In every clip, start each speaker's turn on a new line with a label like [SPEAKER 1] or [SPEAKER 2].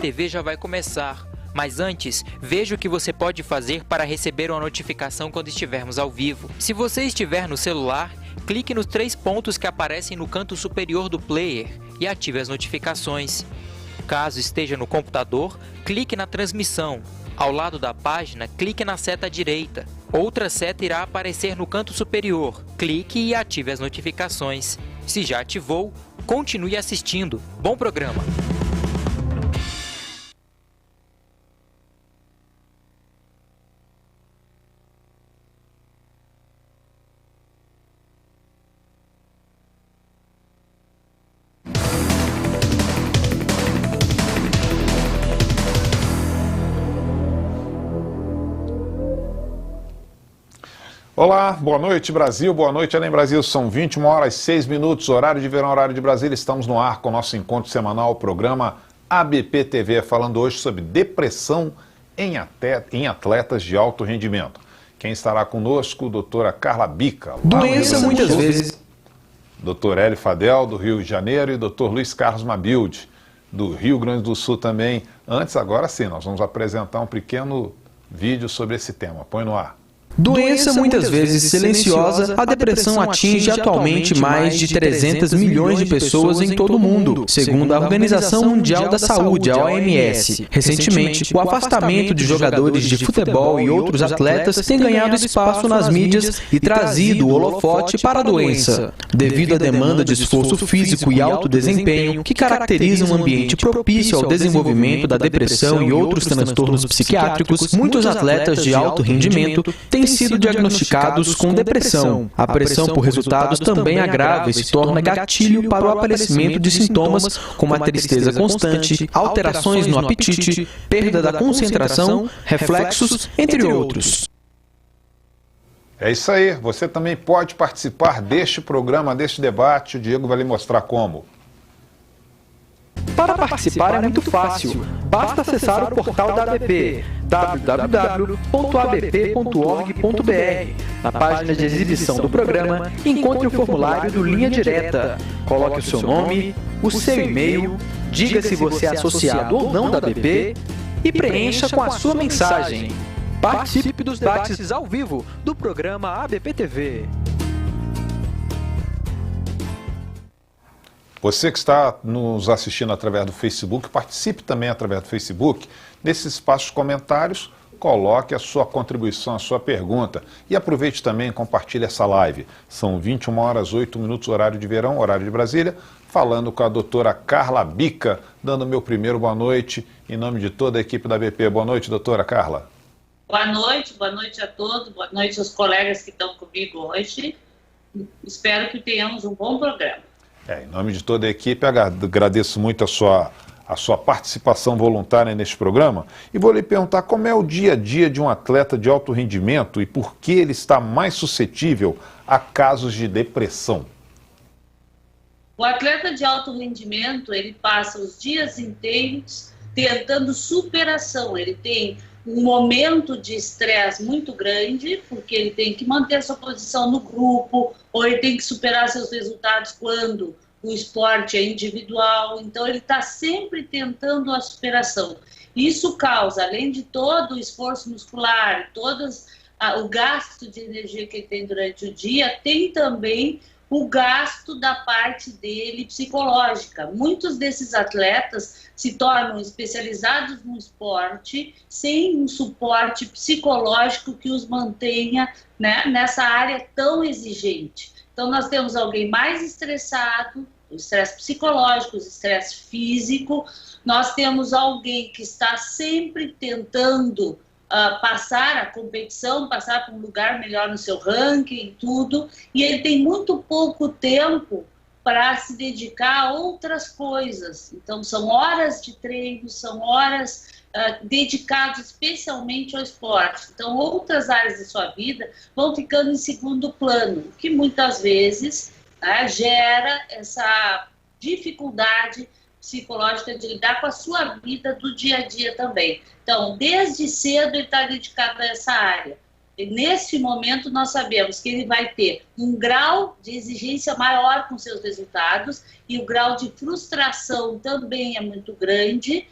[SPEAKER 1] TV já vai começar. Mas antes, veja o que você pode fazer para receber uma notificação quando estivermos ao vivo. Se você estiver no celular, clique nos 3 pontos que aparecem no canto superior do player e ative as notificações. Caso esteja no computador, clique na transmissão. Ao lado da página, clique na seta direita. Outra seta irá aparecer no canto superior. Clique e ative as notificações. Se já ativou, continue assistindo. Bom programa!
[SPEAKER 2] Olá, boa noite Brasil, boa noite Além Brasil, são 21 horas 6 minutos, horário de verão, horário de Brasília, estamos no ar com o nosso encontro semanal, o programa ABP TV, falando hoje sobre depressão em atletas de alto rendimento. Quem estará conosco, doutora Carla Bica.
[SPEAKER 3] Doença muitas vezes.
[SPEAKER 2] Doutor Hélio Fadel, do Rio de Janeiro, e doutor Luiz Carlos Mabilde, do Rio Grande do Sul também. Antes, agora sim, nós vamos apresentar um pequeno vídeo sobre esse tema. Põe no ar.
[SPEAKER 3] Doença muitas vezes silenciosa, a depressão atinge atualmente mais de 300 milhões de pessoas em todo o mundo, segundo a Organização Mundial da Saúde, a OMS. Recentemente, o afastamento de jogadores de futebol e outros atletas tem ganhado espaço nas mídias e trazido o holofote para a doença. Devido à demanda de esforço físico e alto desempenho, que caracteriza um ambiente propício ao desenvolvimento da depressão e outros transtornos psiquiátricos, muitos atletas de alto rendimento têm sido diagnosticados com depressão. A pressão por resultados também agrava e se torna gatilho para o aparecimento de sintomas como a tristeza constante, alterações no apetite, perda da concentração, reflexos, entre outros.
[SPEAKER 2] É isso aí, você também pode participar deste programa, deste debate, o Diego vai lhe mostrar como.
[SPEAKER 3] Para participar é muito fácil, basta acessar o portal da ABP, www.abp.org.br. Na página de exibição do programa, encontre o formulário do Linha Direta. Coloque o seu nome, o seu e-mail, diga se você é associado ou não da ABP e preencha com a sua mensagem. Participe dos debates ao vivo do programa ABP TV.
[SPEAKER 2] Você que está nos assistindo através do Facebook, participe também através do Facebook. Nesse espaço de comentários, coloque a sua contribuição, a sua pergunta. E aproveite também e compartilhe essa live. São 21 horas 8 minutos, horário de verão, horário de Brasília, falando com a doutora Carla Bica, dando meu primeiro boa noite em nome de toda a equipe da BP. Boa noite, doutora Carla.
[SPEAKER 4] Boa noite a todos, boa noite aos colegas que estão comigo hoje. Espero que tenhamos um bom programa.
[SPEAKER 2] Em nome de toda a equipe, agradeço muito a sua participação voluntária neste programa e vou lhe perguntar como é o dia a dia de um atleta de alto rendimento e por que ele está mais suscetível a casos de depressão.
[SPEAKER 4] O atleta de alto rendimento, ele passa os dias inteiros tentando superação, ele tem um momento de estresse muito grande, porque ele tem que manter sua posição no grupo, ou ele tem que superar seus resultados quando o esporte é individual, então ele está sempre tentando a superação. Isso causa, além de todo o esforço muscular, o gasto de energia que ele tem durante o dia, tem também o gasto da parte dele psicológica. Muitos desses atletas se tornam especializados no esporte sem um suporte psicológico que os mantenha, né, nessa área tão exigente. Então nós temos alguém mais estressado, o estresse psicológico, o estresse físico, nós temos alguém que está sempre tentando passar a competição, passar para um lugar melhor no seu ranking, tudo, e ele tem muito pouco tempo para se dedicar a outras coisas. Então, são horas de treino, são horas dedicadas especialmente ao esporte. Então, outras áreas da sua vida vão ficando em segundo plano, que muitas vezes gera essa dificuldade psicológica de lidar com a sua vida do dia a dia também. Então, desde cedo ele está dedicado a essa área. E nesse momento nós sabemos que ele vai ter um grau de exigência maior com seus resultados e o grau de frustração também é muito grande.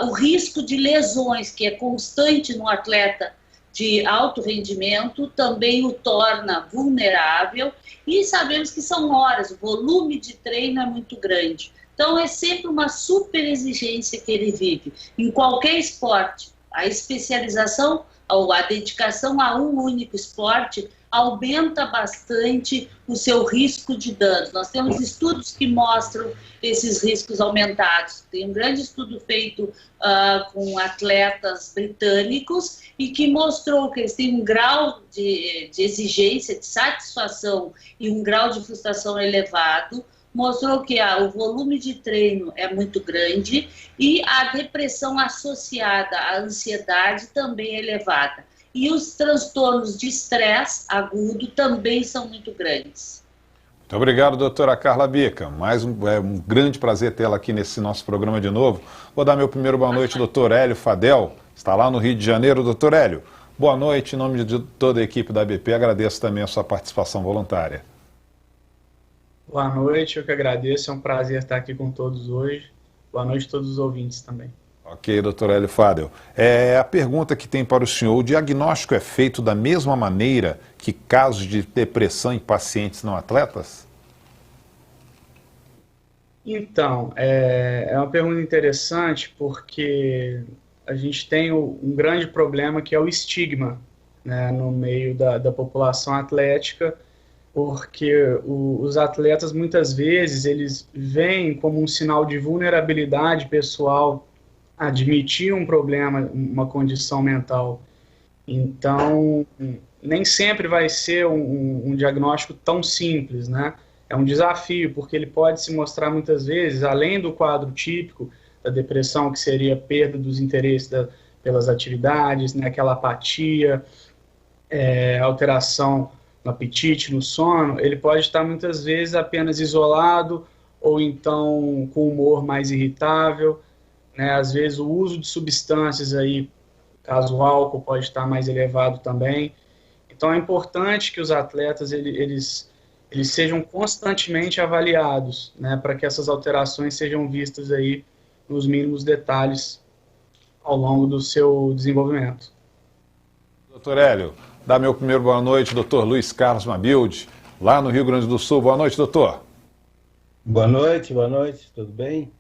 [SPEAKER 4] O risco de lesões, que é constante no atleta de alto rendimento, também o torna vulnerável, e sabemos que são horas, o volume de treino é muito grande. Então é sempre uma super exigência que ele vive. Em qualquer esporte, a especialização ou a dedicação a um único esporte aumenta bastante o seu risco de danos. Nós temos estudos que mostram esses riscos aumentados. Tem um grande estudo feito com atletas britânicos e que mostrou que eles têm um grau de exigência, de satisfação e um grau de frustração elevado. Mostrou que o volume de treino é muito grande e a depressão associada à ansiedade também é elevada. E os transtornos de estresse agudo também são muito grandes.
[SPEAKER 2] Muito obrigado, doutora Carla Bica. É um grande prazer tê-la aqui nesse nosso programa de novo. Vou dar meu primeiro boa noite, doutor Hélio Fadel. Está lá no Rio de Janeiro. Doutor Hélio, boa noite. Em nome de toda a equipe da ABP, agradeço também a sua participação voluntária.
[SPEAKER 5] Boa noite, eu que agradeço, é um prazer estar aqui com todos hoje. Boa noite a todos os ouvintes também.
[SPEAKER 2] Ok, doutor Hélio Fadel. A pergunta que tem para o senhor, o diagnóstico é feito da mesma maneira que casos de depressão em pacientes não atletas?
[SPEAKER 5] Então, é uma pergunta interessante porque a gente tem um grande problema que é o estigma, né, no meio da população atlética, porque os atletas muitas vezes eles veem como um sinal de vulnerabilidade pessoal admitir um problema, uma condição mental. Então, nem sempre vai ser um diagnóstico tão simples, né? É um desafio, porque ele pode se mostrar muitas vezes, além do quadro típico da depressão, que seria perda dos interesses pelas atividades, né? Aquela apatia, alteração no apetite, no sono, ele pode estar muitas vezes apenas isolado ou então com humor mais irritável, né? Às vezes o uso de substâncias aí, caso o álcool, pode estar mais elevado também. Então é importante que os atletas eles sejam constantemente avaliados, né, para que essas alterações sejam vistas aí nos mínimos detalhes ao longo do seu desenvolvimento.
[SPEAKER 2] Doutor Hélio, dá meu primeiro boa noite, doutor Luiz Carlos Mabilde, lá no Rio Grande do Sul. Boa noite, doutor.
[SPEAKER 6] Boa noite, tudo bem?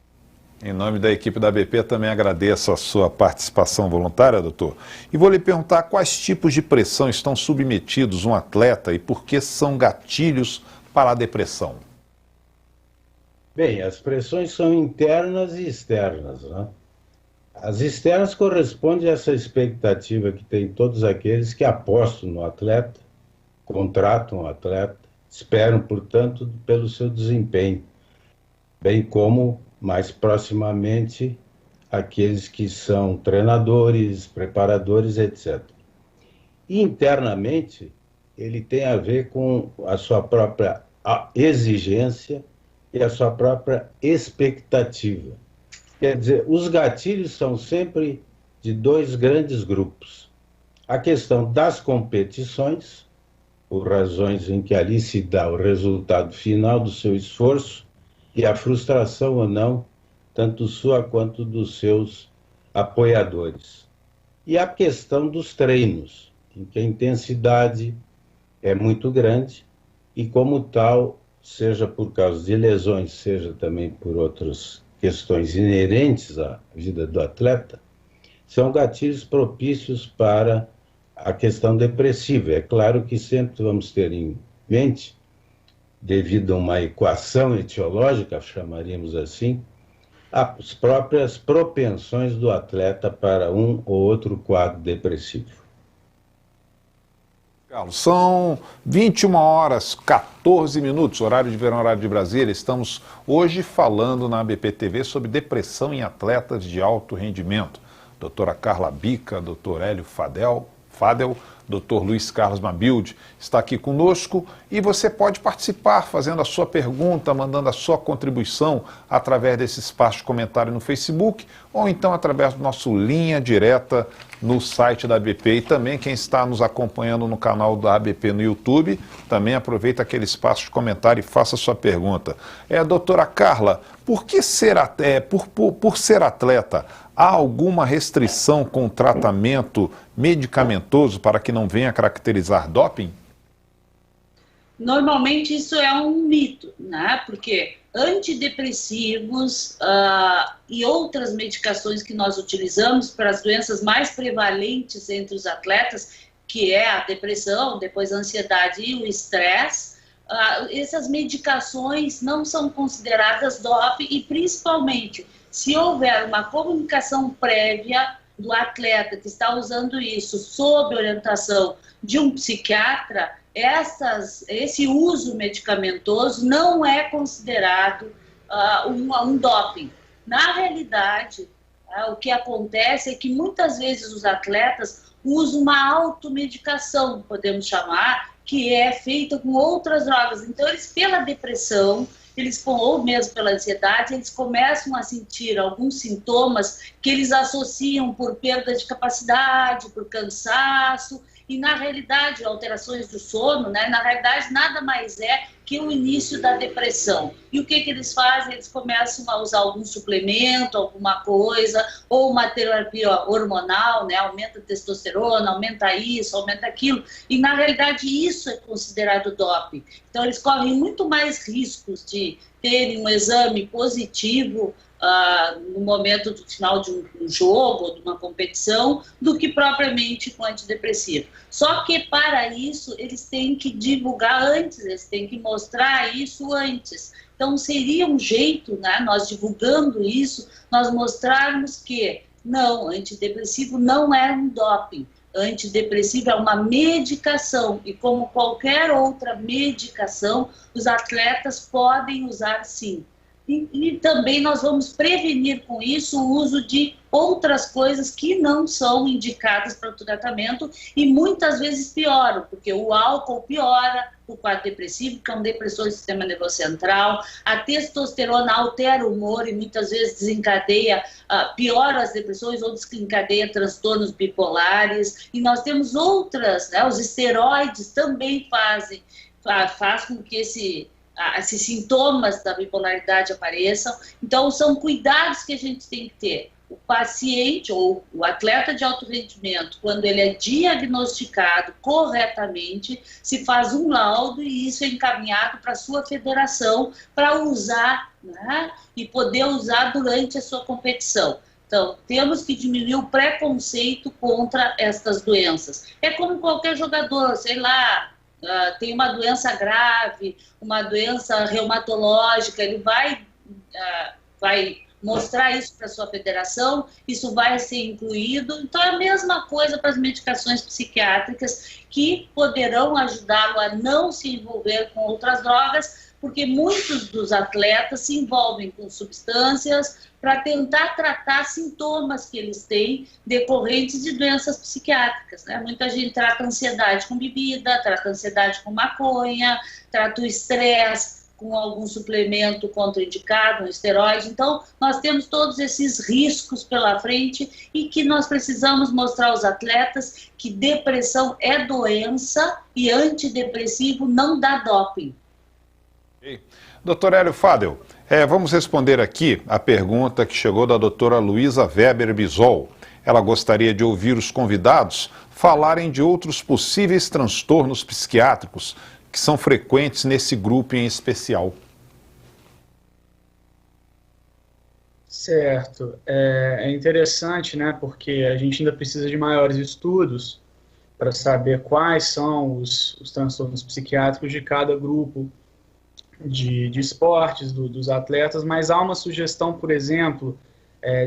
[SPEAKER 2] Em nome da equipe da ABP, também agradeço a sua participação voluntária, doutor. E vou lhe perguntar quais tipos de pressão estão submetidos um atleta e por que são gatilhos para a depressão.
[SPEAKER 6] Bem, as pressões são internas e externas, né? As externas correspondem a essa expectativa que tem todos aqueles que apostam no atleta, contratam o atleta, esperam, portanto, pelo seu desempenho, bem como, mais proximamente, aqueles que são treinadores, preparadores, etc. E, internamente, ele tem a ver com a sua própria exigência e a sua própria expectativa. Quer dizer, os gatilhos são sempre de dois grandes grupos. A questão das competições, por razões em que ali se dá o resultado final do seu esforço, e a frustração ou não, tanto sua quanto dos seus apoiadores. E a questão dos treinos, em que a intensidade é muito grande e, como tal, seja por causa de lesões, seja também por outras questões inerentes à vida do atleta, são gatilhos propícios para a questão depressiva. É claro que sempre vamos ter em mente, devido a uma equação etiológica, chamaríamos assim, as próprias propensões do atleta para um ou outro quadro depressivo.
[SPEAKER 2] Carlos, são 21 horas, 14 minutos, horário de verão, horário de Brasília. Estamos hoje falando na ABP TV sobre depressão em atletas de alto rendimento. Doutora Carla Bica, doutor Hélio Fadel, Fadel, Dr. Luiz Carlos Mabilde, está aqui conosco e você pode participar fazendo a sua pergunta, mandando a sua contribuição através desse espaço de comentário no Facebook ou então através do nosso linha direta no site da ABP. E também quem está nos acompanhando no canal da ABP no YouTube, também aproveita aquele espaço de comentário e faça a sua pergunta. Doutora Carla, por ser atleta, há alguma restrição com tratamento medicamentoso para que não venha caracterizar doping?
[SPEAKER 4] Normalmente isso é um mito, né? Porque antidepressivos e outras medicações que nós utilizamos para as doenças mais prevalentes entre os atletas, que é a depressão, depois a ansiedade e o estresse, essas medicações não são consideradas doping e principalmente se houver uma comunicação prévia do atleta que está usando isso sob orientação de um psiquiatra, esse uso medicamentoso não é considerado um doping. Na realidade, o que acontece é que muitas vezes os atletas usam uma automedicação, podemos chamar, que é feita com outras drogas. Então, eles, pela depressão, ou mesmo pela ansiedade, eles começam a sentir alguns sintomas que eles associam por perda de capacidade, por cansaço, e na realidade, alterações do sono, né, na realidade nada mais é que o início da depressão. E o que eles fazem? Eles começam a usar algum suplemento, alguma coisa, ou uma terapia hormonal, né, aumenta a testosterona, aumenta isso, aumenta aquilo, e na realidade isso é considerado doping. Então eles correm muito mais riscos de terem um exame positivo no momento do final de um jogo ou de uma competição, do que propriamente com antidepressivo. Só que para isso eles têm que divulgar antes, eles têm que mostrar isso antes. Então seria um jeito, né, nós divulgando isso, nós mostrarmos que não, antidepressivo não é um doping. Antidepressivo é uma medicação e como qualquer outra medicação, os atletas podem usar sim. E também nós vamos prevenir com isso o uso de outras coisas que não são indicadas para o tratamento e muitas vezes pioram, porque o álcool piora o quadro depressivo, que é um depressor do sistema nervoso central, a testosterona altera o humor e muitas vezes desencadeia, piora as depressões ou desencadeia transtornos bipolares, e nós temos outras, né, os esteroides também faz com que esses sintomas da bipolaridade apareçam. Então, são cuidados que a gente tem que ter. O paciente ou o atleta de alto rendimento, quando ele é diagnosticado corretamente, se faz um laudo e isso é encaminhado para a sua federação para usar, né, e poder usar durante a sua competição. Então, temos que diminuir o preconceito contra estas doenças. É como qualquer jogador, sei lá, tem uma doença grave, uma doença reumatológica, ele vai mostrar isso para a sua federação, isso vai ser incluído. Então é a mesma coisa para as medicações psiquiátricas que poderão ajudá-lo a não se envolver com outras drogas, porque muitos dos atletas se envolvem com substâncias para tentar tratar sintomas que eles têm decorrentes de doenças psiquiátricas, né? Muita gente trata ansiedade com bebida, trata ansiedade com maconha, trata o estresse com algum suplemento contraindicado, um esteroide. Então, nós temos todos esses riscos pela frente e que nós precisamos mostrar aos atletas que depressão é doença e antidepressivo não dá doping.
[SPEAKER 2] Dr. Hélio Fadel, vamos responder aqui a pergunta que chegou da doutora Luísa Weber Bisol. Ela gostaria de ouvir os convidados falarem de outros possíveis transtornos psiquiátricos que são frequentes nesse grupo em especial.
[SPEAKER 5] Certo. É interessante, né, porque a gente ainda precisa de maiores estudos para saber quais são os transtornos psiquiátricos de cada grupo de esportes, dos atletas, mas há uma sugestão, por exemplo,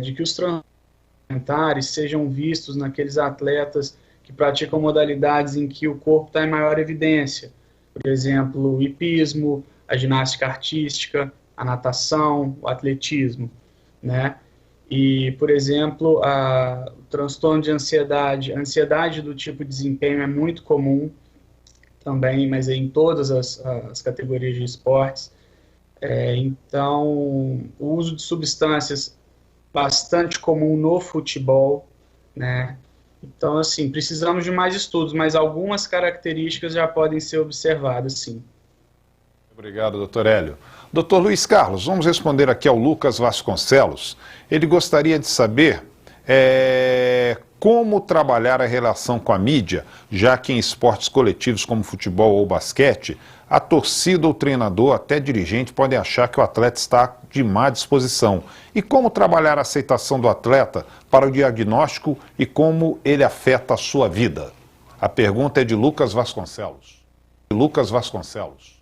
[SPEAKER 5] de que os transtornos sejam vistos naqueles atletas que praticam modalidades em que o corpo está em maior evidência. Por exemplo, o hipismo, a ginástica artística, a natação, o atletismo, né? E, por exemplo, o transtorno de ansiedade, a ansiedade do tipo de desempenho é muito comum também, mas em todas as categorias de esportes. Então, o uso de substâncias bastante comum no futebol, né? Então, assim, precisamos de mais estudos, mas algumas características já podem ser observadas, sim.
[SPEAKER 2] Obrigado, doutor Hélio. Doutor Luiz Carlos, vamos responder aqui ao Lucas Vasconcelos. Ele gostaria de saber como trabalhar a relação com a mídia, já que em esportes coletivos como futebol ou basquete, a torcida, o treinador, até dirigente podem achar que o atleta está de má disposição. E como trabalhar a aceitação do atleta para o diagnóstico e como ele afeta a sua vida? A pergunta é de Lucas Vasconcelos. Lucas Vasconcelos.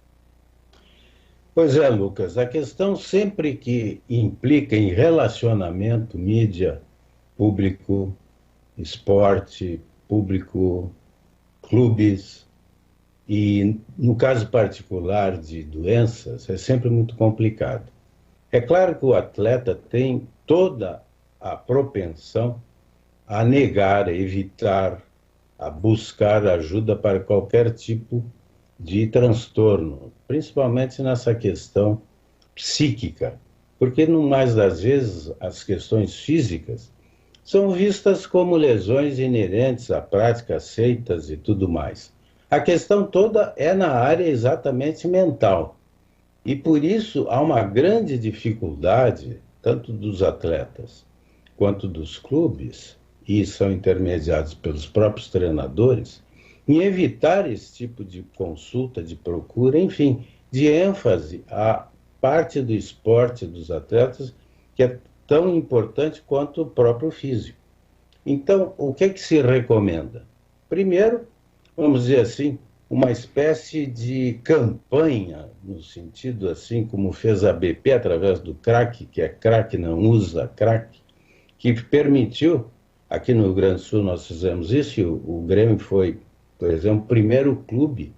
[SPEAKER 6] Pois é, Lucas, a questão sempre que implica em relacionamento, mídia, público, esporte, público, clubes, e no caso particular de doenças, é sempre muito complicado. É claro que o atleta tem toda a propensão a negar, a evitar, a buscar ajuda para qualquer tipo de transtorno, principalmente nessa questão psíquica, porque no mais das vezes as questões físicas são vistas como lesões inerentes à prática, seitas e tudo mais. A questão toda é na área exatamente mental, e por isso há uma grande dificuldade, tanto dos atletas quanto dos clubes, e são intermediados pelos próprios treinadores, em evitar esse tipo de consulta, de procura, enfim, de ênfase à parte do esporte dos atletas, que é tão importante quanto o próprio físico. Então, o que é que se recomenda? Primeiro, vamos dizer assim, uma espécie de campanha, no sentido assim como fez a BP através do CRAC, que é crack não usa crack, que permitiu, aqui no Rio Grande do Sul nós fizemos isso, e o Grêmio foi, por exemplo, o primeiro clube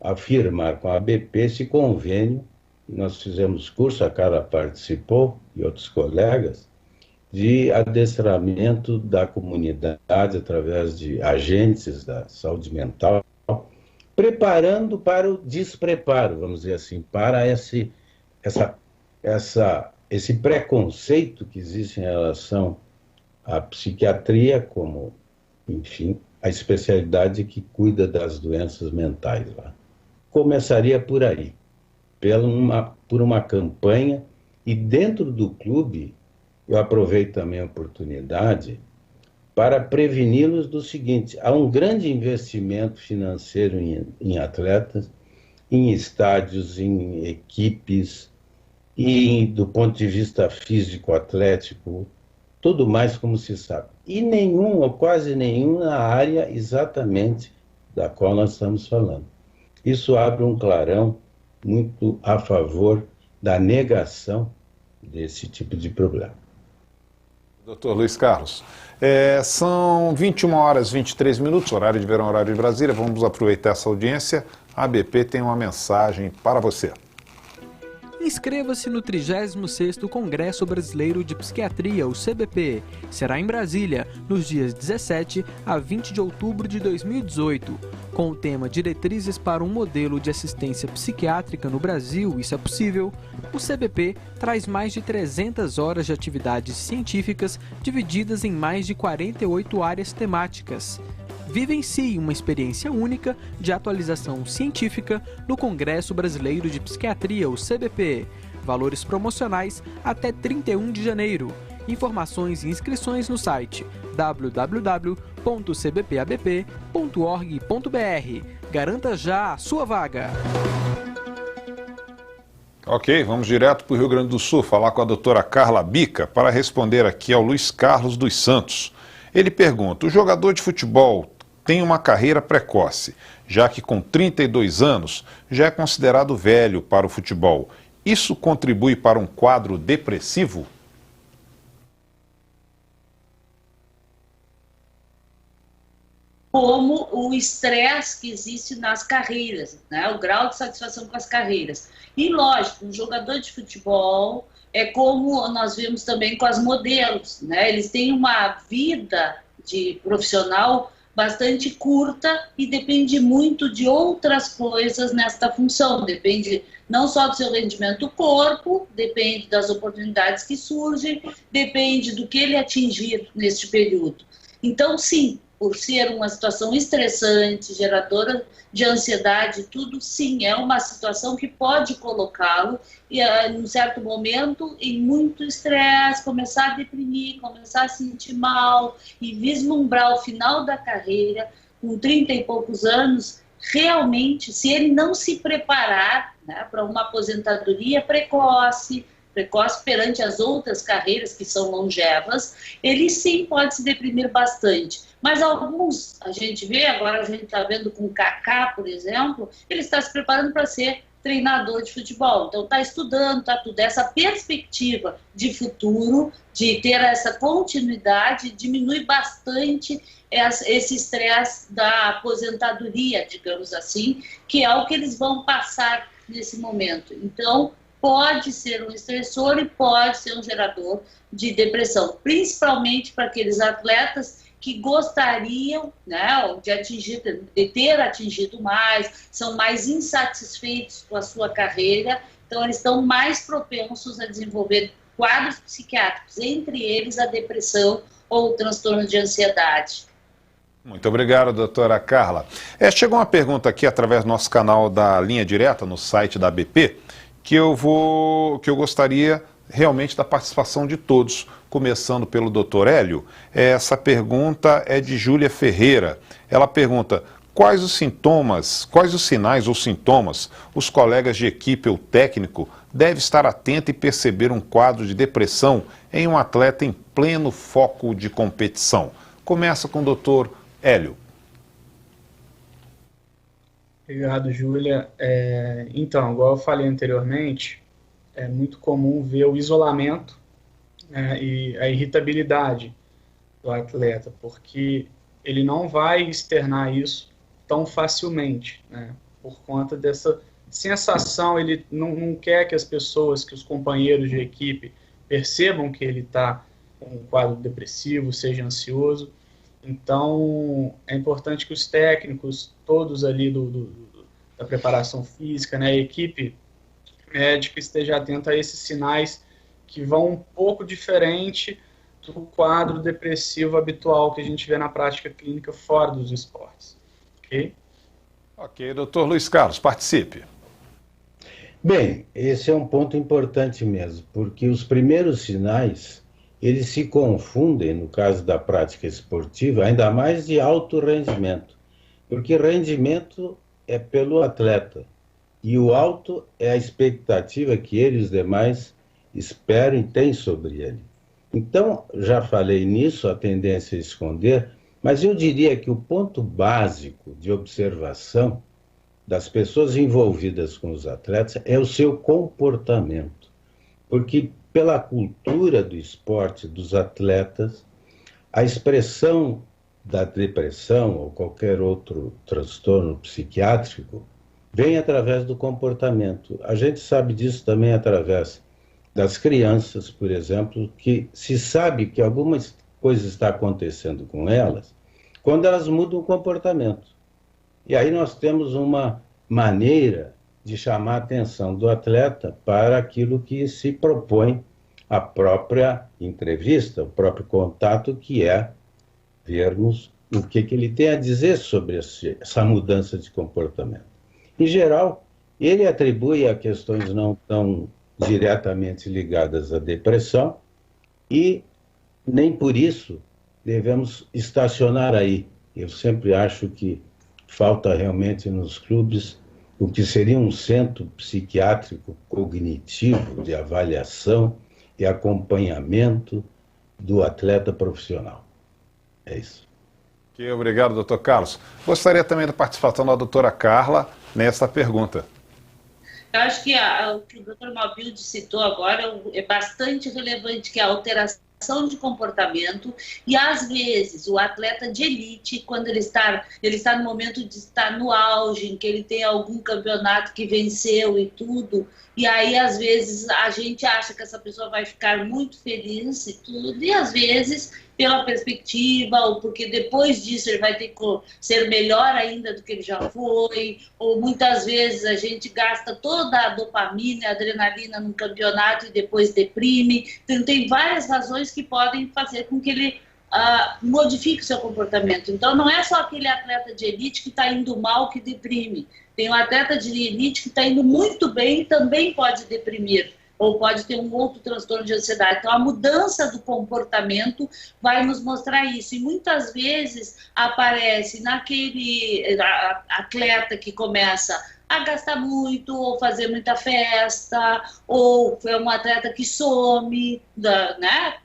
[SPEAKER 6] a firmar com a BP esse convênio. Nós fizemos curso, a Carla participou, e outros colegas, de adestramento da comunidade através de agentes da saúde mental, preparando para o despreparo, vamos dizer assim, para esse preconceito que existe em relação à psiquiatria como, enfim, a especialidade que cuida das doenças mentais lá. Começaria por aí, por uma campanha, e dentro do clube, eu aproveito também a oportunidade para preveni-los do seguinte: há um grande investimento financeiro em atletas, em estádios, em equipes, e do ponto de vista físico-atlético, tudo mais como se sabe. E nenhum, ou quase nenhum, na área exatamente da qual nós estamos falando. Isso abre um clarão muito a favor da negação desse tipo de problema.
[SPEAKER 2] Doutor Luiz Carlos, são 21 horas e 23 minutos, horário de verão, horário de Brasília. Vamos aproveitar essa audiência. A ABP tem uma mensagem para você.
[SPEAKER 3] Inscreva-se no 36º Congresso Brasileiro de Psiquiatria, o CBP. Será em Brasília, nos dias 17 a 20 de outubro de 2018. Com o tema Diretrizes para um modelo de assistência psiquiátrica no Brasil, isso é possível, o CBP traz mais de 300 horas de atividades científicas divididas em mais de 48 áreas temáticas. Vivencie uma experiência única de atualização científica no Congresso Brasileiro de Psiquiatria, o CBP. Valores promocionais até 31 de janeiro. Informações e inscrições no site www.cbpabp.org.br. Garanta já a sua vaga.
[SPEAKER 2] Ok, vamos direto para o Rio Grande do Sul falar com a doutora Carla Bica para responder aqui ao Luiz Carlos dos Santos. Ele pergunta: o jogador de futebol tem uma carreira precoce, já que com 32 anos já é considerado velho para o futebol. Isso contribui para um quadro depressivo?
[SPEAKER 4] como o estresse que existe nas carreiras, né? O grau de satisfação com as carreiras. E, lógico, um jogador de futebol é como nós vemos também com as modelos, né? Eles têm uma vida de profissional bastante curta e depende muito de outras coisas nesta função. Depende não só do seu rendimento do corpo, depende das oportunidades que surgem, depende do que ele atingir neste período. Então, sim, por ser uma situação estressante, geradora de ansiedade, tudo, sim, é uma situação que pode colocá-lo, em um certo momento, em muito estresse, começar a deprimir, começar a sentir mal e vislumbrar o final da carreira, com 30 e poucos anos, realmente, se ele não se preparar, né, para uma aposentadoria precoce perante as outras carreiras que são longevas, ele sim pode se deprimir bastante. Mas alguns, a gente vê, agora a gente está vendo com o Kaká, por exemplo, ele está se preparando para ser treinador de futebol. Então está estudando, está tudo. Essa perspectiva de futuro, de ter essa continuidade, diminui bastante esse estresse da aposentadoria, digamos assim, que é o que eles vão passar nesse momento. Então, pode ser um estressor e pode ser um gerador de depressão, principalmente para aqueles atletas que gostariam, né, de ter atingido mais, são mais insatisfeitos com a sua carreira, então eles estão mais propensos a desenvolver quadros psiquiátricos, entre eles a depressão ou o transtorno de ansiedade.
[SPEAKER 2] Muito obrigado, doutora Carla. Chegou uma pergunta aqui através do nosso canal da Linha Direta, no site da ABP, que eu gostaria realmente da participação de todos, começando pelo doutor Hélio. Essa pergunta é de Júlia Ferreira. Ela pergunta: quais os sinais ou sintomas os colegas de equipe ou técnico devem estar atentos e perceber um quadro de depressão em um atleta em pleno foco de competição? Começa com o doutor Hélio.
[SPEAKER 5] Obrigado, Júlia. Então, igual eu falei anteriormente, é muito comum ver o isolamento, né, e a irritabilidade do atleta, porque ele não vai externar isso tão facilmente, né, por conta dessa sensação. Ele não quer que as pessoas, que os companheiros de equipe percebam que ele está com um quadro depressivo, seja ansioso. Então, é importante que os técnicos, todos ali da preparação física, né, a equipe médica, esteja atenta a esses sinais que vão um pouco diferente do quadro depressivo habitual que a gente vê na prática clínica fora dos esportes. Ok?
[SPEAKER 2] Ok, doutor Luiz Carlos, participe.
[SPEAKER 6] Bem, esse é um ponto importante mesmo, porque os primeiros sinais, eles se confundem, no caso da prática esportiva, ainda mais de alto rendimento, porque rendimento é pelo atleta, e o alto é a expectativa que ele e os demais esperam e têm sobre ele. Então, já falei nisso, a tendência é esconder, mas eu diria que o ponto básico de observação das pessoas envolvidas com os atletas é o seu comportamento, porque pela cultura do esporte dos atletas, a expressão da depressão ou qualquer outro transtorno psiquiátrico vem através do comportamento. A gente sabe disso também através das crianças, por exemplo, que se sabe que alguma coisa está acontecendo com elas quando elas mudam o comportamento. E aí nós temos uma maneira de chamar a atenção do atleta para aquilo que se propõe a própria entrevista, o próprio contato, que é vermos o que ele tem a dizer sobre essa mudança de comportamento. Em geral, ele atribui a questões não tão diretamente ligadas à depressão e nem por isso devemos estacionar aí. Eu sempre acho que falta realmente nos clubes o que seria um centro psiquiátrico cognitivo de avaliação e acompanhamento do atleta profissional. É isso.
[SPEAKER 2] Okay, obrigado, doutor Carlos. Gostaria também da participação da doutora Carla nessa pergunta.
[SPEAKER 4] Eu acho que o que o doutor Malbilde citou agora é bastante relevante, que é a alteração de comportamento, e às vezes o atleta de elite, quando ele está no momento de estar no auge, em que ele tem algum campeonato que venceu e tudo, e aí às vezes a gente acha que essa pessoa vai ficar muito feliz e tudo, e às vezes pela perspectiva, ou porque depois disso ele vai ter que ser melhor ainda do que ele já foi, ou muitas vezes a gente gasta toda a dopamina, a adrenalina num campeonato e depois deprime. Então tem várias razões que podem fazer com que ele modifique o seu comportamento. Então não é só aquele atleta de elite que está indo mal que deprime. Tem um atleta de elite que está indo muito bem e também pode deprimir, ou pode ter um outro transtorno de ansiedade. Então, a mudança do comportamento vai nos mostrar isso. E muitas vezes aparece naquele atleta que começa a gastar muito, ou fazer muita festa, ou é um atleta que some, né?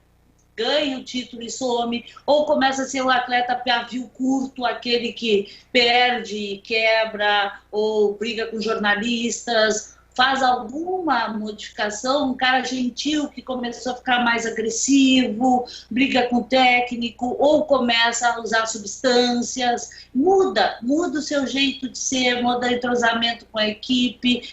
[SPEAKER 4] Ganha o título e some, ou começa a ser um atleta pavio curto, aquele que perde, quebra, ou briga com jornalistas, faz alguma modificação, um cara gentil que começou a ficar mais agressivo, briga com o técnico, ou começa a usar substâncias, muda o seu jeito de ser, muda o entrosamento com a equipe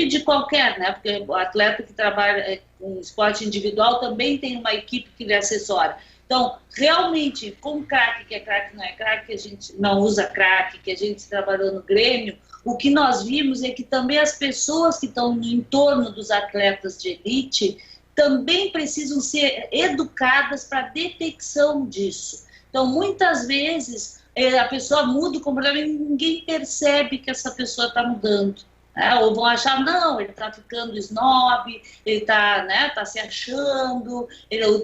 [SPEAKER 4] de qualquer, né? Porque o atleta que trabalha com esporte individual também tem uma equipe que lhe assessora. Então, realmente, com craque, que é craque, não é craque, que a gente não usa craque, que a gente trabalhou no Grêmio, o que nós vimos é que também as pessoas que estão no entorno dos atletas de elite também precisam ser educadas para a detecção disso. Então, muitas vezes, a pessoa muda o comportamento e ninguém percebe que essa pessoa está mudando. Ou vão achar, não, ele está ficando snob, ele está, né, tá se achando,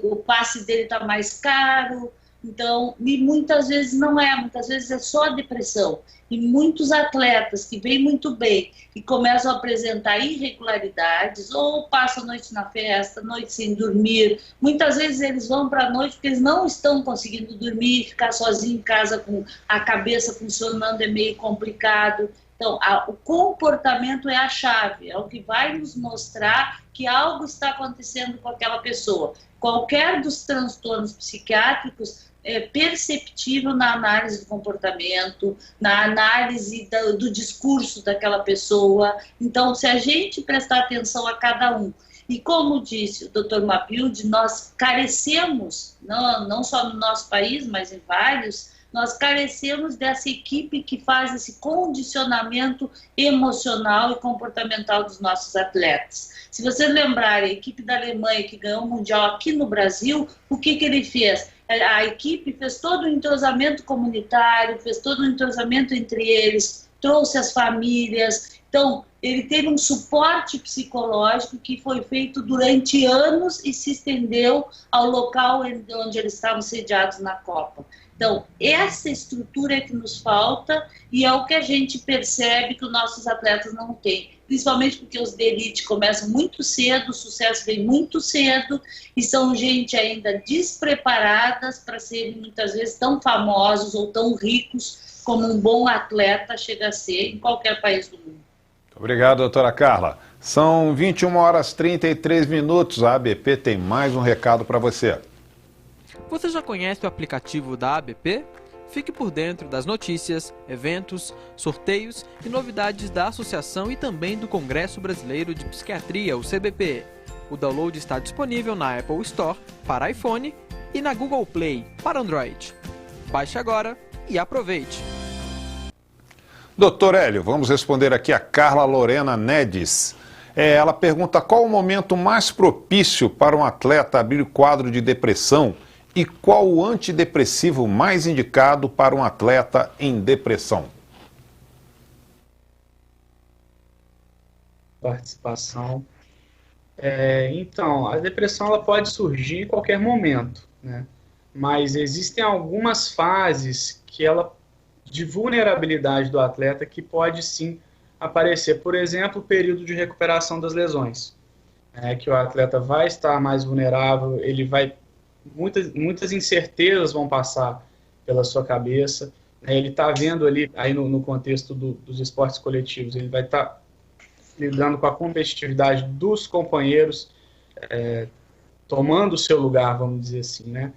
[SPEAKER 4] o passe dele está mais caro. Então, e muitas vezes não é, muitas vezes é só depressão. E muitos atletas que vêm muito bem e começam a apresentar irregularidades, ou passam a noite na festa, noite sem dormir. Muitas vezes eles vão para a noite porque eles não estão conseguindo dormir, ficar sozinho em casa com a cabeça funcionando é meio complicado. Então, o comportamento é a chave, é o que vai nos mostrar que algo está acontecendo com aquela pessoa. Qualquer dos transtornos psiquiátricos é perceptível na análise do comportamento, na análise do discurso daquela pessoa. Então, se a gente prestar atenção a cada um, e como disse o Dr. Mabilde, nós carecemos, não só no nosso país, mas em vários, nós carecemos dessa equipe que faz esse condicionamento emocional e comportamental dos nossos atletas. Se vocês lembrarem, a equipe da Alemanha que ganhou o Mundial aqui no Brasil, o que ele fez? A equipe fez todo o entrosamento comunitário, fez todo o entrosamento entre eles, trouxe as famílias. Então, ele teve um suporte psicológico que foi feito durante anos e se estendeu ao local onde eles estavam sediados na Copa. Então, essa estrutura é que nos falta e é o que a gente percebe que os nossos atletas não têm. Principalmente porque os de elite começam muito cedo, o sucesso vem muito cedo e são gente ainda despreparadas para serem muitas vezes tão famosos ou tão ricos como um bom atleta chega a ser em qualquer país do mundo.
[SPEAKER 2] Obrigado, doutora Carla. São 21h33. A ABP tem mais um recado para você.
[SPEAKER 3] Você já conhece o aplicativo da ABP? Fique por dentro das notícias, eventos, sorteios e novidades da associação e também do Congresso Brasileiro de Psiquiatria, o CBP. O download está disponível na Apple Store para iPhone e na Google Play para Android. Baixe agora e aproveite!
[SPEAKER 2] Doutor Hélio, vamos responder aqui a Carla Lorena Nedes. Ela pergunta qual o momento mais propício para um atleta abrir quadro de depressão e qual o antidepressivo mais indicado para um atleta em depressão?
[SPEAKER 5] Participação. Então, a depressão ela pode surgir em qualquer momento, né? Mas existem algumas fases de vulnerabilidade do atleta que pode sim aparecer. Por exemplo, o período de recuperação das lesões, que o atleta vai estar mais vulnerável, ele vai muitas incertezas vão passar pela sua cabeça, ele está vendo ali, aí no contexto dos esportes coletivos, ele vai estar lidando com a competitividade dos companheiros, tomando o seu lugar, vamos dizer assim, né?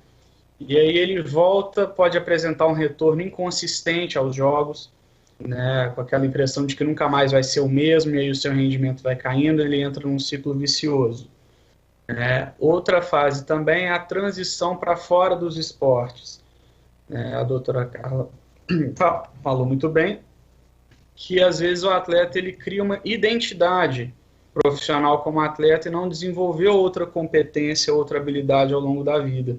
[SPEAKER 5] E aí ele volta, pode apresentar um retorno inconsistente aos jogos, né, com aquela impressão de que nunca mais vai ser o mesmo, e aí o seu rendimento vai caindo, ele entra num ciclo vicioso. Outra fase também é a transição para fora dos esportes. A doutora Carla falou muito bem que às vezes o atleta ele cria uma identidade profissional como atleta e não desenvolveu outra competência, outra habilidade ao longo da vida.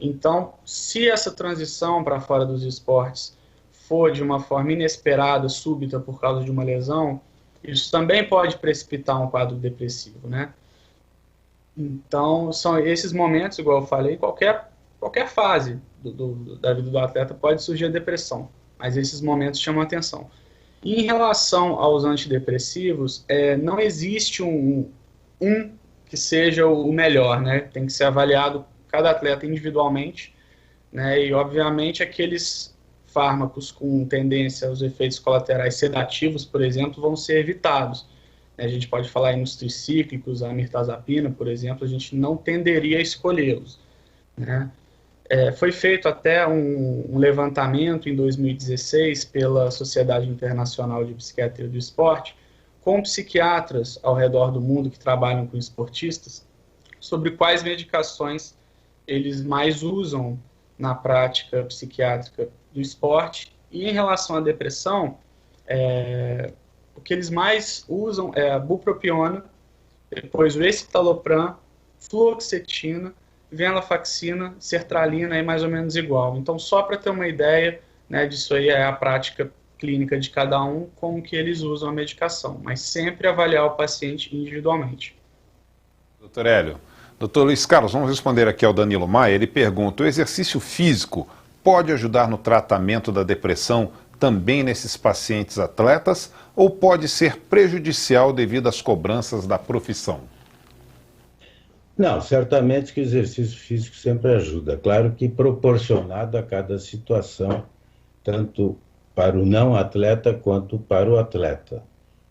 [SPEAKER 5] Então, se essa transição para fora dos esportes for de uma forma inesperada, súbita, por causa de uma lesão, isso também pode precipitar um quadro depressivo, né? Então, são esses momentos, igual eu falei, qualquer fase da vida do atleta pode surgir a depressão, mas esses momentos chamam a atenção. E em relação aos antidepressivos, não existe um que seja o melhor, né? Tem que ser avaliado cada atleta individualmente, né? E obviamente aqueles fármacos com tendência aos efeitos colaterais sedativos, por exemplo, vão ser evitados. A gente pode falar em nos tricíclicos, a mirtazapina, por exemplo, a gente não tenderia a escolhê-los, né? Foi feito até um levantamento em 2016 pela Sociedade Internacional de Psiquiatria do Esporte, com psiquiatras ao redor do mundo que trabalham com esportistas, sobre quais medicações eles mais usam na prática psiquiátrica do esporte. E em relação à depressão, o que eles mais usam é a bupropiona, depois o escitalopram, fluoxetina, venlafaxina, sertralina, é mais ou menos igual. Então, só para ter uma ideia, né, disso aí é a prática clínica de cada um, com que eles usam a medicação, mas sempre avaliar o paciente individualmente.
[SPEAKER 2] Doutor Hélio, doutor Luiz Carlos, vamos responder aqui ao Danilo Maia. Ele pergunta: o exercício físico pode ajudar no tratamento da depressão também nesses pacientes atletas, ou pode ser prejudicial devido às cobranças da profissão?
[SPEAKER 6] Não, certamente que o exercício físico sempre ajuda. Claro que proporcionado a cada situação, tanto para o não atleta quanto para o atleta.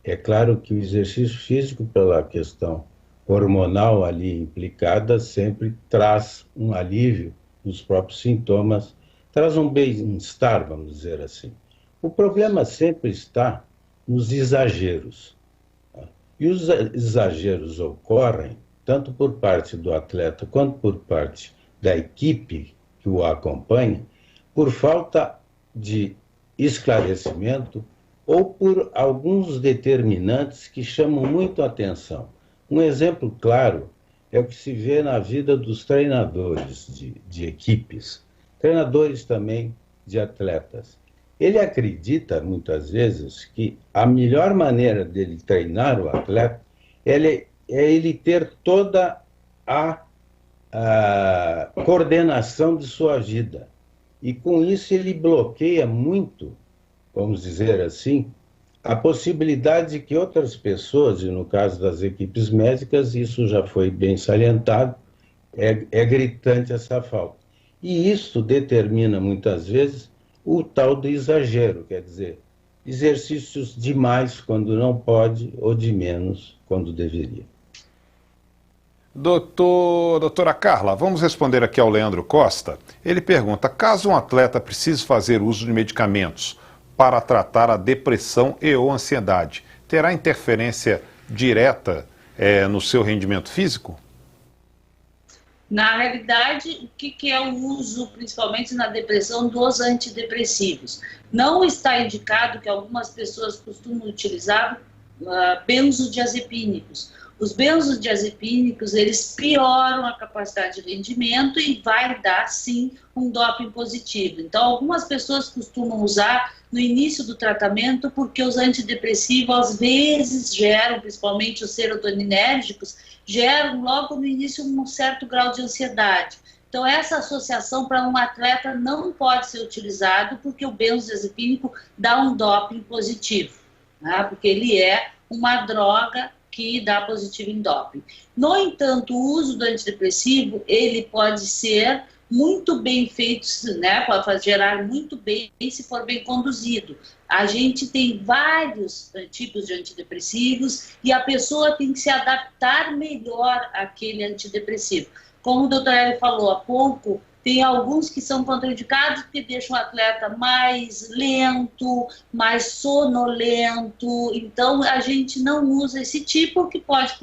[SPEAKER 6] É claro que o exercício físico, pela questão hormonal ali implicada, sempre traz um alívio dos próprios sintomas, traz um bem-estar, vamos dizer assim. O problema sempre está nos exageros. E os exageros ocorrem tanto por parte do atleta quanto por parte da equipe que o acompanha, por falta de esclarecimento ou por alguns determinantes que chamam muito a atenção. Um exemplo claro é o que se vê na vida dos treinadores de equipes, treinadores também de atletas. Ele acredita, muitas vezes, que a melhor maneira dele treinar o atleta é ele ter toda a coordenação de sua vida. E com isso ele bloqueia muito, vamos dizer assim, a possibilidade de que outras pessoas, e no caso das equipes médicas, isso já foi bem salientado, é gritante essa falta. E isso determina muitas vezes o tal do exagero, quer dizer, exercícios demais quando não pode ou de menos quando deveria.
[SPEAKER 2] Doutora Carla, vamos responder aqui ao Leandro Costa. Ele pergunta: caso um atleta precise fazer uso de medicamentos para tratar a depressão e ou ansiedade, terá interferência direta no seu rendimento físico?
[SPEAKER 4] Na realidade, o que é o uso, principalmente na depressão, dos antidepressivos? Não está indicado que algumas pessoas costumam utilizar benzodiazepínicos. Os benzodiazepínicos, eles pioram a capacidade de rendimento e vai dar, sim, um doping positivo. Então, algumas pessoas costumam usar no início do tratamento porque os antidepressivos, às vezes, geram, principalmente os serotoninérgicos, geram logo no início um certo grau de ansiedade. Então, essa associação para um atleta não pode ser utilizado porque o benzodiazepínico dá um doping positivo, né? Porque ele é uma droga que dá positivo em doping. No entanto, o uso do antidepressivo, ele pode ser muito bem feitos, né, para gerar muito bem se for bem conduzido. A gente tem vários tipos de antidepressivos e a pessoa tem que se adaptar melhor àquele antidepressivo. Como o doutor Hélio falou há pouco, tem alguns que são contraindicados porque deixam o atleta mais lento, mais sonolento. Então, a gente não usa esse tipo que pode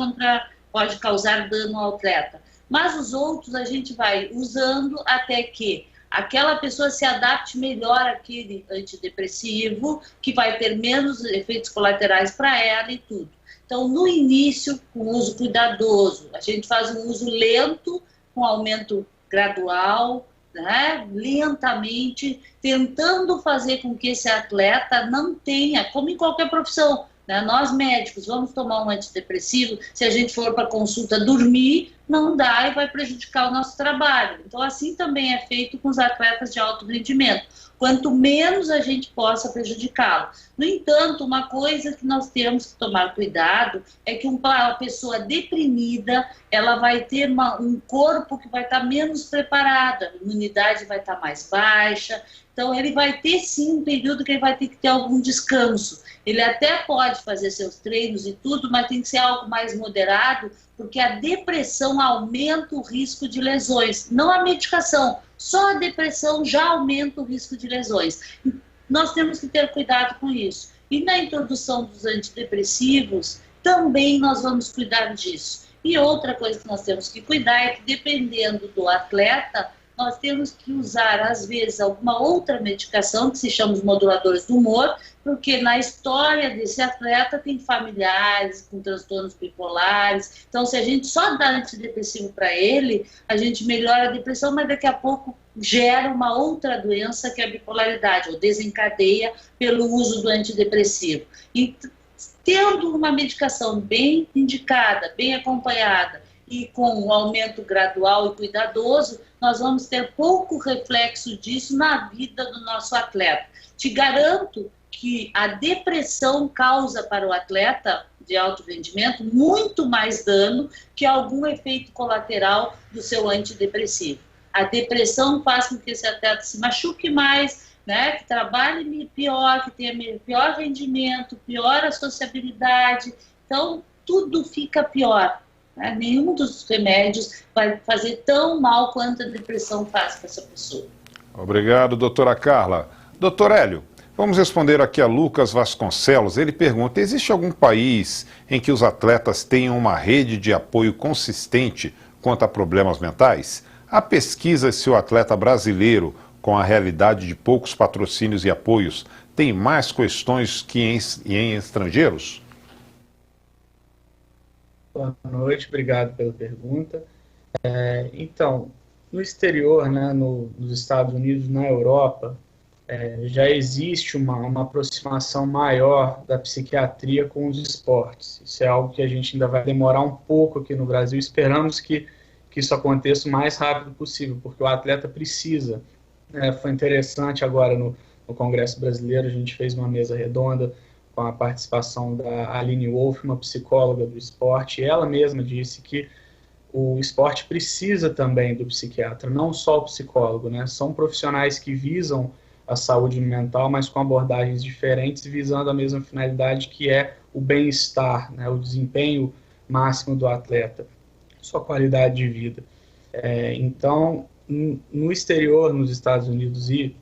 [SPEAKER 4] causar dano ao atleta. Mas os outros a gente vai usando até que aquela pessoa se adapte melhor àquele antidepressivo, que vai ter menos efeitos colaterais para ela e tudo. Então, no início, com uso cuidadoso, a gente faz um uso lento, com aumento gradual, né, lentamente, tentando fazer com que esse atleta não tenha, como em qualquer profissão, né, nós médicos vamos tomar um antidepressivo, se a gente for para consulta dormir, não dá e vai prejudicar o nosso trabalho. Então, assim também é feito com os atletas de alto rendimento. Quanto menos a gente possa prejudicá-lo. No entanto, uma coisa que nós temos que tomar cuidado é que uma pessoa deprimida, ela vai ter um corpo que vai estar menos preparado, a imunidade vai estar mais baixa. Então, ele vai ter sim um período que ele vai ter que ter algum descanso. Ele até pode fazer seus treinos e tudo, mas tem que ser algo mais moderado, porque a depressão aumenta o risco de lesões. Não a medicação, só a depressão já aumenta o risco de lesões. Nós temos que ter cuidado com isso. E na introdução dos antidepressivos, também nós vamos cuidar disso. E outra coisa que nós temos que cuidar é que, dependendo do atleta, nós temos que usar, às vezes, alguma outra medicação, que se chama os moduladores do humor, porque na história desse atleta tem familiares com transtornos bipolares. Então, se a gente só dá antidepressivo para ele, a gente melhora a depressão, mas daqui a pouco gera uma outra doença, que é a bipolaridade, ou desencadeia pelo uso do antidepressivo. E tendo uma medicação bem indicada, bem acompanhada, e com um aumento gradual e cuidadoso, nós vamos ter pouco reflexo disso na vida do nosso atleta. Te garanto que a depressão causa para o atleta de alto rendimento muito mais dano que algum efeito colateral do seu antidepressivo. A depressão faz com que esse atleta se machuque mais, né, que trabalhe pior, que tenha pior rendimento, pior a sociabilidade. Então, tudo fica pior. Né? Nenhum dos remédios vai fazer tão mal quanto a depressão faz para essa pessoa.
[SPEAKER 2] Obrigado, doutora Carla. Doutor Hélio, vamos responder aqui a Lucas Vasconcelos. Ele pergunta: existe algum país em que os atletas tenham uma rede de apoio consistente quanto a problemas mentais? Há pesquisas se o atleta brasileiro, com a realidade de poucos patrocínios e apoios, tem mais questões que em estrangeiros?
[SPEAKER 5] Boa noite, obrigado pela pergunta. Então, no exterior, né, nos Estados Unidos, na Europa, já existe uma aproximação maior da psiquiatria com os esportes. Isso é algo que a gente ainda vai demorar um pouco aqui no Brasil. Esperamos que isso aconteça o mais rápido possível, porque o atleta precisa. Foi interessante agora no Congresso Brasileiro, a gente fez uma mesa redonda com a participação da Aline Wolff, uma psicóloga do esporte, e ela mesma disse que o esporte precisa também do psiquiatra, não só o psicólogo, né? São profissionais que visam a saúde mental, mas com abordagens diferentes, visando a mesma finalidade, que é o bem-estar, né? O desempenho máximo do atleta, sua qualidade de vida. Então, no exterior, nos Estados Unidos e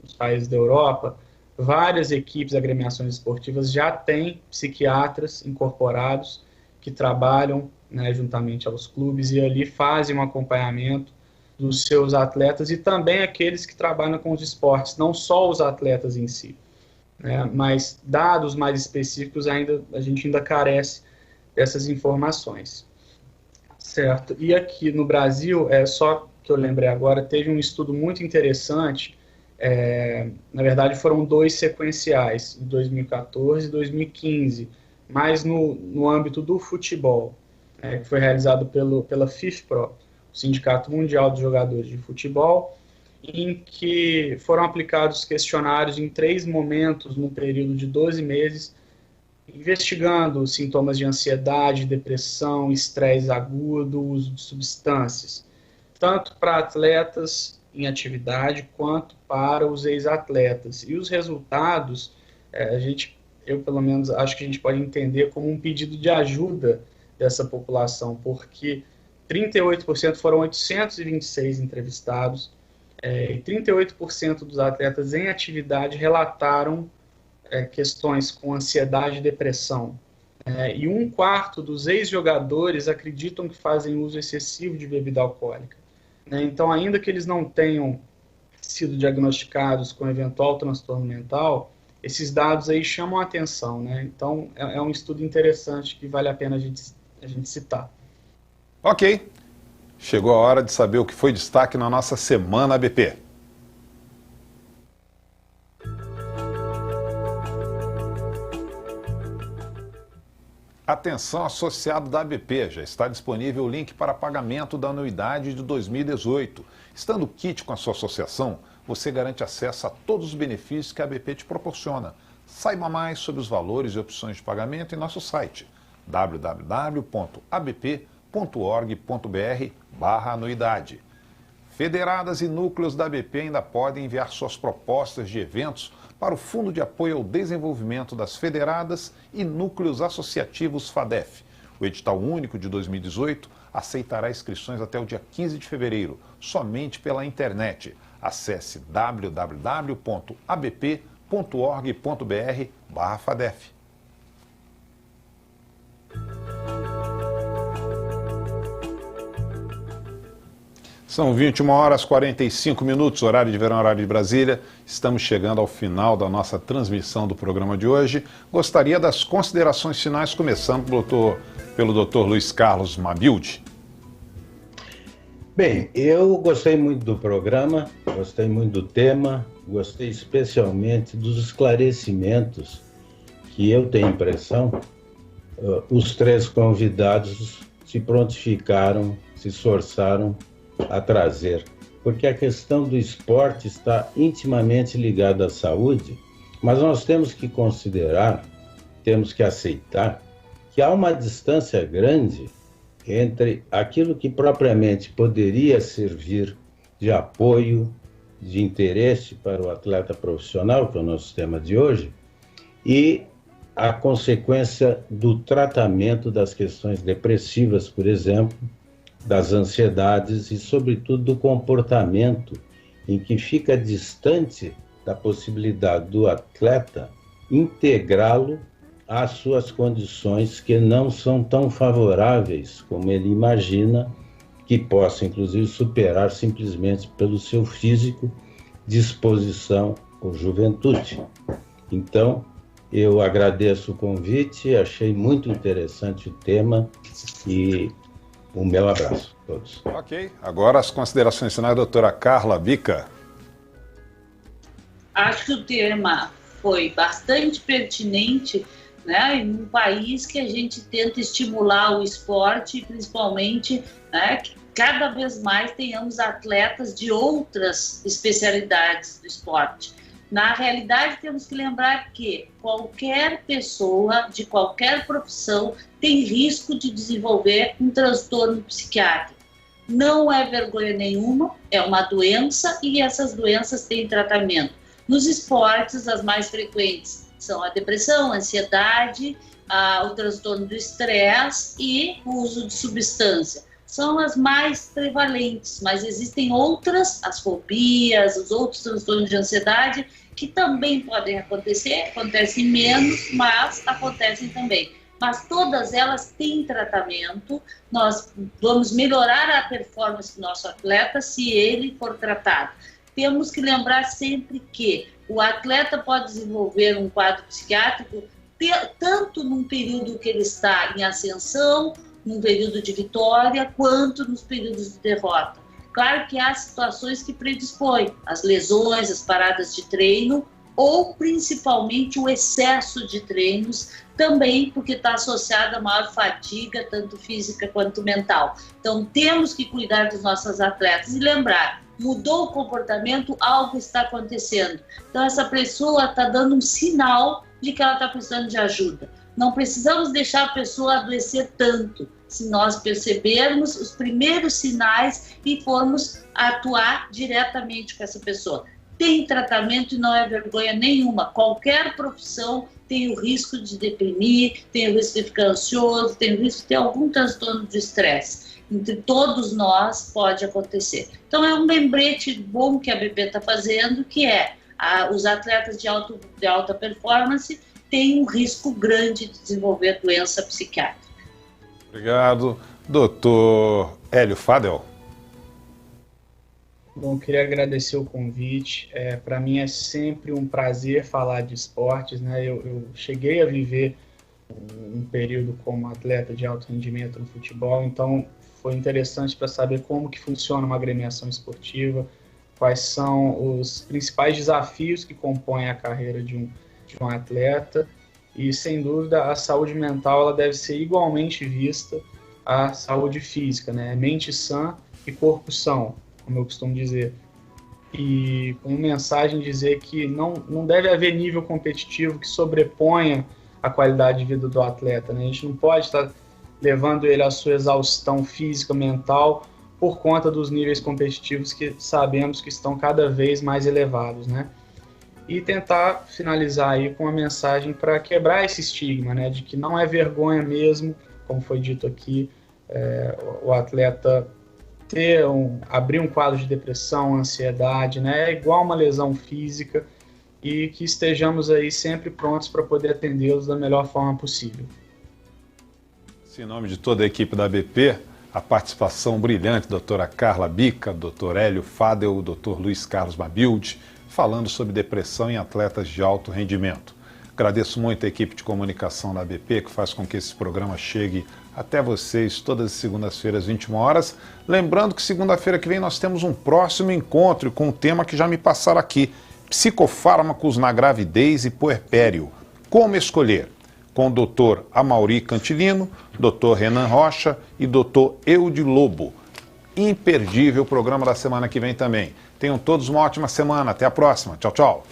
[SPEAKER 5] nos países da Europa, várias equipes, agremiações esportivas já têm psiquiatras incorporados que trabalham, né, juntamente aos clubes e ali fazem um acompanhamento dos seus atletas e também aqueles que trabalham com os esportes, não só os atletas em si, né, mas dados mais específicos a gente ainda carece dessas informações. Certo. E aqui no Brasil, só que eu lembrei agora, teve um estudo muito interessante. Na verdade foram 2 sequenciais, em 2014 e 2015, mas no âmbito do futebol, que foi realizado pela FIFPro, o Sindicato Mundial dos Jogadores de Futebol, em que foram aplicados questionários em 3 momentos, num período de 12 meses, investigando sintomas de ansiedade, depressão, estresse agudo, uso de substâncias. tanto para atletas em atividade quanto para os ex-atletas. E os resultados, eu pelo menos acho que a gente pode entender como um pedido de ajuda dessa população, porque 38% foram 826 entrevistados, e 38% dos atletas em atividade relataram questões com ansiedade e depressão. E 1/4 dos ex-jogadores acreditam que fazem uso excessivo de bebida alcoólica. Então, ainda que eles não tenham sido diagnosticados com eventual transtorno mental, esses dados aí chamam a atenção, né? Então, é um estudo interessante que vale a pena a gente citar.
[SPEAKER 2] Ok. Chegou a hora de saber o que foi destaque na nossa Semana ABP. Atenção, associado da ABP, já está disponível o link para pagamento da anuidade de 2018. Estando o kit com a sua associação, você garante acesso a todos os benefícios que a ABP te proporciona. Saiba mais sobre os valores e opções de pagamento em nosso site www.abp.org.br/anuidade. Federadas e núcleos da ABP ainda podem enviar suas propostas de eventos para o Fundo de Apoio ao Desenvolvimento das Federadas e Núcleos Associativos FADEF. O edital único de 2018 aceitará inscrições até o dia 15 de fevereiro, somente pela internet. Acesse www.abp.org.br/FADEF. São 21h45, horário de verão, horário de Brasília. Estamos chegando ao final da nossa transmissão do programa de hoje. Gostaria das considerações finais, começando pelo Dr. Luiz Carlos Mabilde.
[SPEAKER 6] Bem, eu gostei muito do programa, gostei muito do tema, gostei especialmente dos esclarecimentos que eu tenho impressão, os 3 convidados se prontificaram, se esforçaram a trazer, porque a questão do esporte está intimamente ligada à saúde, mas nós temos que considerar, temos que aceitar que há uma distância grande entre aquilo que propriamente poderia servir de apoio, de interesse para o atleta profissional, que é o nosso tema de hoje, e a consequência do tratamento das questões depressivas, por exemplo, das ansiedades e, sobretudo, do comportamento em que fica distante da possibilidade do atleta integrá-lo às suas condições que não são tão favoráveis como ele imagina, que possa, inclusive, superar simplesmente pelo seu físico, disposição ou juventude. Então, eu agradeço o convite, achei muito interessante o tema e o meu abraço a todos.
[SPEAKER 2] Ok. Agora as considerações finais da doutora Carla Bica.
[SPEAKER 4] Acho que o tema foi bastante pertinente, né, em um país que a gente tenta estimular o esporte, principalmente, né, que cada vez mais tenhamos atletas de outras especialidades do esporte. Na realidade, temos que lembrar que qualquer pessoa, de qualquer profissão, tem risco de desenvolver um transtorno psiquiátrico. Não é vergonha nenhuma, é uma doença e essas doenças têm tratamento. Nos esportes, as mais frequentes são a depressão, a ansiedade, o transtorno do estresse e o uso de substância. São as mais prevalentes, mas existem outras, as fobias, os outros transtornos de ansiedade, que também podem acontecer, acontecem menos, mas acontecem também. Mas todas elas têm tratamento, nós vamos melhorar a performance do nosso atleta se ele for tratado. Temos que lembrar sempre que o atleta pode desenvolver um quadro psiquiátrico tanto num período que ele está em ascensão, num período de vitória, quanto nos períodos de derrota. Claro que há situações que predispõem, as lesões, as paradas de treino, ou principalmente o excesso de treinos, também porque está associado a maior fadiga, tanto física quanto mental. Então temos que cuidar dos nossos atletas e lembrar, mudou o comportamento, algo está acontecendo. Então essa pessoa está dando um sinal de que ela está precisando de ajuda. Não precisamos deixar a pessoa adoecer tanto, se nós percebermos os primeiros sinais e formos atuar diretamente com essa pessoa. Tem tratamento e não é vergonha nenhuma. Qualquer profissão tem o risco de deprimir, tem o risco de ficar ansioso, tem o risco de ter algum transtorno de estresse. Entre todos nós pode acontecer. Então é um lembrete bom que a BP está fazendo, que é os atletas de alta performance têm um risco grande de desenvolver doença psiquiátrica.
[SPEAKER 2] Obrigado. Doutor Hélio Fadel.
[SPEAKER 5] Bom, queria agradecer o convite. Para mim é sempre um prazer falar de esportes, né? Eu cheguei a viver um período como atleta de alto rendimento no futebol, então foi interessante para saber como que funciona uma agremiação esportiva, quais são os principais desafios que compõem a carreira de um atleta. E, sem dúvida, a saúde mental ela deve ser igualmente vista à saúde física, né? Mente sã e corpo são, como eu costumo dizer. E como mensagem dizer que não deve haver nível competitivo que sobreponha a qualidade de vida do atleta, né? A gente não pode estar levando ele à sua exaustão física, mental, por conta dos níveis competitivos que sabemos que estão cada vez mais elevados, né? E tentar finalizar aí com uma mensagem para quebrar esse estigma, né? De que não é vergonha mesmo, como foi dito aqui, o atleta abrir um quadro de depressão, ansiedade, né? É igual uma lesão física, e que estejamos aí sempre prontos para poder atendê-los da melhor forma possível.
[SPEAKER 2] Em nome de toda a equipe da BP, a participação brilhante da doutora Carla Bica, doutor Hélio Fadel, doutor Luiz Carlos Mabilde, falando sobre depressão em atletas de alto rendimento. Agradeço muito a equipe de comunicação da BP, que faz com que esse programa chegue até vocês todas as segundas-feiras, 21 horas. Lembrando que segunda-feira que vem nós temos um próximo encontro com um tema que já me passaram aqui: psicofármacos na gravidez e puerpério. Como escolher? Com o doutor Amaury Cantilino, doutor Renan Rocha e doutor Eude Lobo. Imperdível o programa da semana que vem também. Tenham todos uma ótima semana. Até a próxima. Tchau, tchau.